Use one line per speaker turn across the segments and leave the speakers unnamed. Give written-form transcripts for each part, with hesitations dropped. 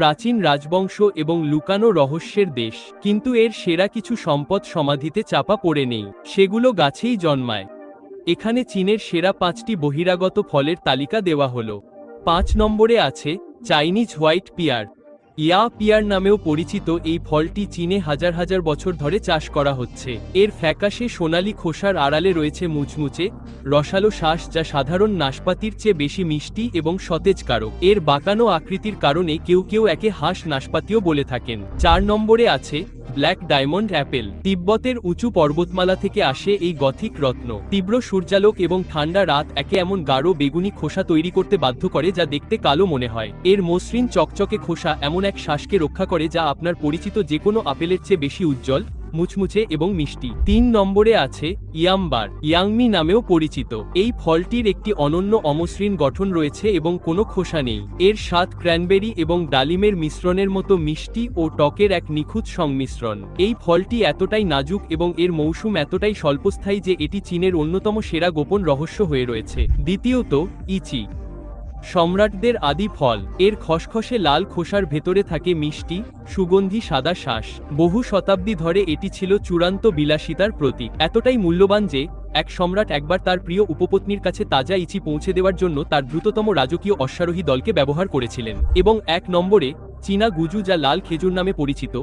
প্রাচীন রাজবংশ এবং লুকানো রহস্যের দেশ, কিন্তু এর সেরা কিছু সম্পদ সমাধিতে চাপা পড়ে নেই, সেগুলো গাছেই জন্মায়। এখানে চীনের সেরা 5টি বহিরাগত ফলের তালিকা দেওয়া হলো। 5 নম্বরে আছে চাইনিজ হোয়াইট পিয়ার। ইয়া পিয়ার নামেও পরিচিত এই ফলটি চীনে হাজার হাজার বছর ধরে চাষ করা হচ্ছে। এর ফ্যাকাশে সোনালী খোসার আড়ালে রয়েছে মুচমুচে রসালো শ্বাস, যা সাধারণ নাশপাতির চেয়ে বেশি মিষ্টি এবং সতেজকারক। এর বাঁকানো আকৃতির কারণে কেউ কেউ একে হাঁস নাশপাতিও বলে থাকেন। 4 নম্বরে আছে ব্ল্যাক ডায়মন্ড অ্যাপেল। তিব্বতের উঁচু পর্বতমালা থেকে আসে এই গথিক রত্ন। তীব্র সূর্যালোক এবং ঠান্ডা রাত একে এমন গাঢ় বেগুনি খোসা তৈরি করতে বাধ্য করে যা দেখতে কালো মনে হয়। এর মসৃণ চকচকে খোসা এমন এক শ্বাসকে রক্ষা করে যা আপনার পরিচিত যে কোনো আপেলের চেয়ে বেশি উজ্জ্বল, মুচমুচে এবং মিষ্টি। 3 নম্বরে আছে ইয়ামবার, ইয়াংমি নামেও পরিচিত। এই ফলটির একটি অনন্য অমসৃণ গঠন রয়েছে এবং কোনো খোসা নেই। এর স্বাদ ক্র্যানবেরি এবং ডালিমের মিশ্রণের মতো মিষ্টি ও টকের এক নিখুঁত সংমিশ্রণ। এই ফলটি এতটাই নাজুক এবং এর মৌসুম এতটাই স্বল্পস্থায়ী যে এটি চীনের অন্যতম সেরা গোপন রহস্য হয়ে রয়েছে। দ্বিতীয়ত, ইচি, সম্রাটদের আদি ফল। এর খসখসে লাল খোসার ভেতরে থাকে মিষ্টি, সুগন্ধি সাদা শ্বাস। বহু শতাব্দী ধরে এটি ছিল চূড়ান্ত বিলাসিতার প্রতীক, এতটাই মূল্যবান যে এক সম্রাট একবার তার প্রিয় উপপত্নীর কাছে তাজা ইচি পৌঁছে দেওয়ার জন্য তার দ্রুততম রাজকীয় অশ্বারোহী দলকে ব্যবহার করেছিলেন। এবং 1 নম্বরে চীনা গুজু, যা লাল খেজুর নামে পরিচিত।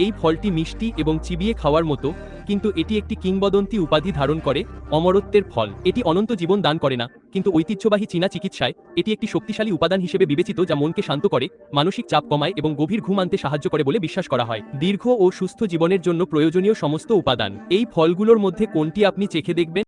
এই ফলটি মিষ্টি এবং চিবিয়ে খাওয়ার মতো, কিন্তু এটি একটি কিংবদন্তি উপাধি ধারণ করে, অমরত্বের ফল। এটি অনন্ত জীবন দান করে না, কিন্তু ঐতিহ্যবাহী চীনা চিকিৎসায় এটি একটি শক্তিশালী উপাদান হিসেবে বিবেচিত, যা মনকে শান্ত করে, মানসিক চাপ কমায় এবং গভীর ঘুম আনতে সাহায্য করে বলে বিশ্বাস করা হয়। দীর্ঘ ও সুস্থ জীবনের জন্য প্রয়োজনীয় সমস্ত উপাদান। এই ফলগুলোর মধ্যে কোনটি আপনি চেখে দেখবেন?